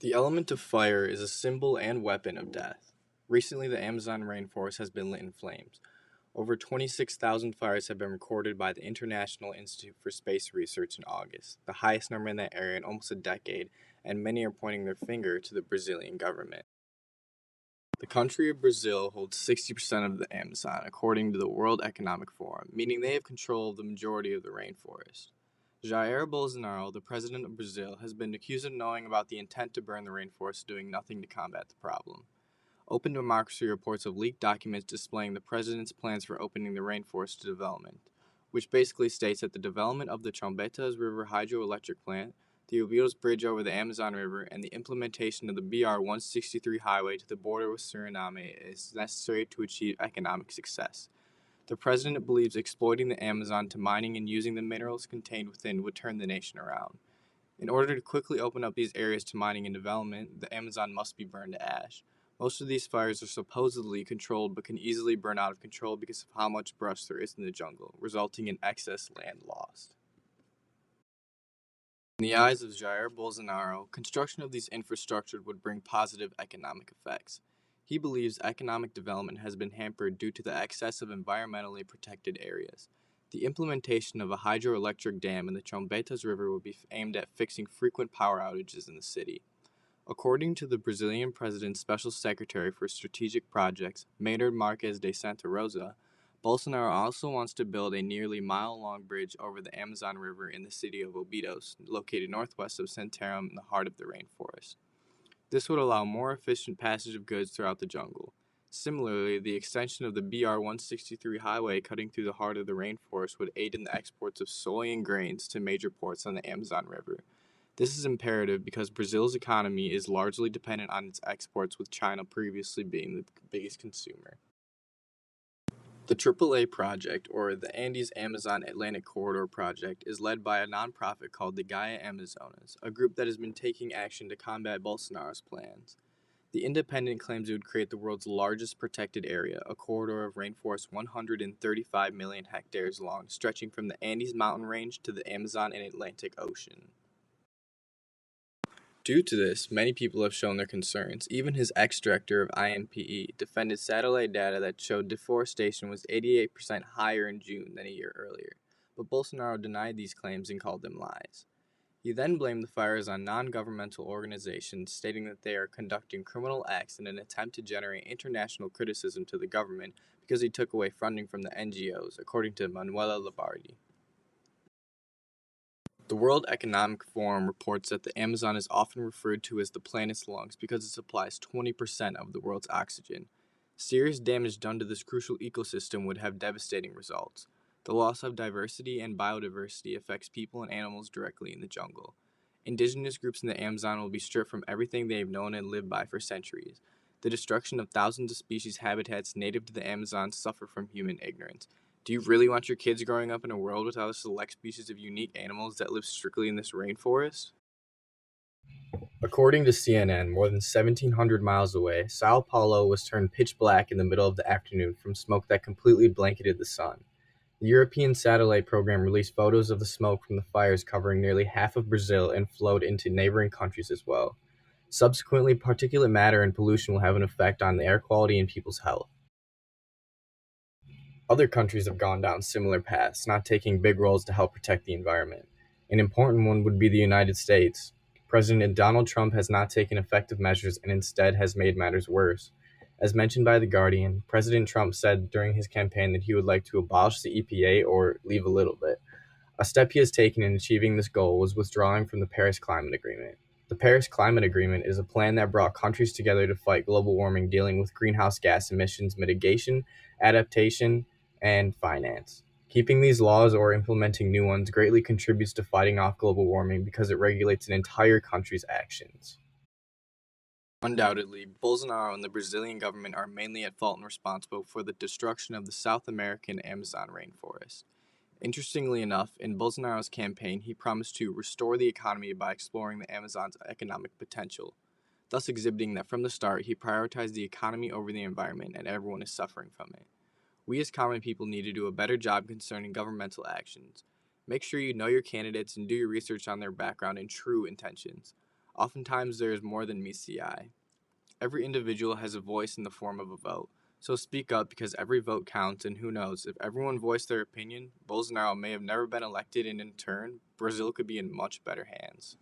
The element of fire is a symbol and weapon of death. Recently, the Amazon rainforest has been lit in flames. Over 26,000 fires have been recorded by the International Institute for Space Research in August, the highest number in that area in almost a decade, and many are pointing their finger to the Brazilian government. The country of Brazil holds 60% of the Amazon, according to the World Economic Forum, meaning they have control of the majority of the rainforest. Jair Bolsonaro, the president of Brazil, has been accused of knowing about the intent to burn the rainforest, doing nothing to combat the problem. Open Democracy reports of leaked documents displaying the president's plans for opening the rainforest to development, which basically states that the development of the Chambetas River hydroelectric plant, the Obil's bridge over the Amazon River, and the implementation of the BR-163 highway to the border with Suriname is necessary to achieve economic success. The president believes exploiting the Amazon to mining and using the minerals contained within would turn the nation around. In order to quickly open up these areas to mining and development, the Amazon must be burned to ash. Most of these fires are supposedly controlled but can easily burn out of control because of how much brush there is in the jungle, resulting in excess land lost. In the eyes of Jair Bolsonaro, construction of these infrastructures would bring positive economic effects. He believes economic development has been hampered due to the excess of environmentally protected areas. The implementation of a hydroelectric dam in the Chambetas River would be aimed at fixing frequent power outages in the city. According to the Brazilian president's special secretary for strategic projects, Maynard Marques de Santa Rosa, Bolsonaro also wants to build a nearly mile-long bridge over the Amazon River in the city of Óbidos, located northwest of Santarém in the heart of the rainforest. This would allow more efficient passage of goods throughout the jungle. Similarly, the extension of the BR-163 highway cutting through the heart of the rainforest would aid in the exports of soy and grains to major ports on the Amazon River. This is imperative because Brazil's economy is largely dependent on its exports, with China previously being the biggest consumer. The AAA project, or the Andes Amazon Atlantic Corridor project, is led by a nonprofit called the Gaia Amazonas, a group that has been taking action to combat Bolsonaro's plans. The independent claims it would create the world's largest protected area, a corridor of rainforest 135 million hectares long, stretching from the Andes mountain range to the Amazon and Atlantic Ocean. Due to this, many people have shown their concerns. Even his ex-director of INPE defended satellite data that showed deforestation was 88% higher in June than a year earlier, but Bolsonaro denied these claims and called them lies. He then blamed the fires on non-governmental organizations, stating that they are conducting criminal acts in an attempt to generate international criticism to the government because he took away funding from the NGOs, according to Manuela Labardi. The World Economic Forum reports that the Amazon is often referred to as the planet's lungs because it supplies 20% of the world's oxygen. Serious damage done to this crucial ecosystem would have devastating results. The loss of diversity and biodiversity affects people and animals directly in the jungle. Indigenous groups in the Amazon will be stripped from everything they have known and lived by for centuries. The destruction of thousands of species habitats native to the Amazon suffer from human ignorance. Do you really want your kids growing up in a world without a select species of unique animals that live strictly in this rainforest? According to CNN, more than 1,700 miles away, Sao Paulo was turned pitch black in the middle of the afternoon from smoke that completely blanketed the sun. The European satellite program released photos of the smoke from the fires covering nearly half of Brazil and flowed into neighboring countries as well. Subsequently, particulate matter and pollution will have an effect on the air quality and people's health. Other countries have gone down similar paths, not taking big roles to help protect the environment. An important one would be the United States. President Donald Trump has not taken effective measures and instead has made matters worse. As mentioned by The Guardian, President Trump said during his campaign that he would like to abolish the EPA or leave a little bit. A step he has taken in achieving this goal was withdrawing from the Paris Climate Agreement. The Paris Climate Agreement is a plan that brought countries together to fight global warming, dealing with greenhouse gas emissions mitigation, adaptation, and finance. Keeping these laws or implementing new ones greatly contributes to fighting off global warming because it regulates an entire country's actions. Undoubtedly, Bolsonaro and the Brazilian government are mainly at fault and responsible for the destruction of the South American Amazon rainforest. Interestingly enough, in Bolsonaro's campaign, he promised to restore the economy by exploring the Amazon's economic potential, thus exhibiting that from the start he prioritized the economy over the environment and everyone is suffering from it. We as common people need to do a better job concerning governmental actions. Make sure you know your candidates and do your research on their background and true intentions. Oftentimes there is more than meets the eye. Every individual has a voice in the form of a vote. So speak up because every vote counts, and who knows, if everyone voiced their opinion, Bolsonaro may have never been elected, and in turn, Brazil could be in much better hands.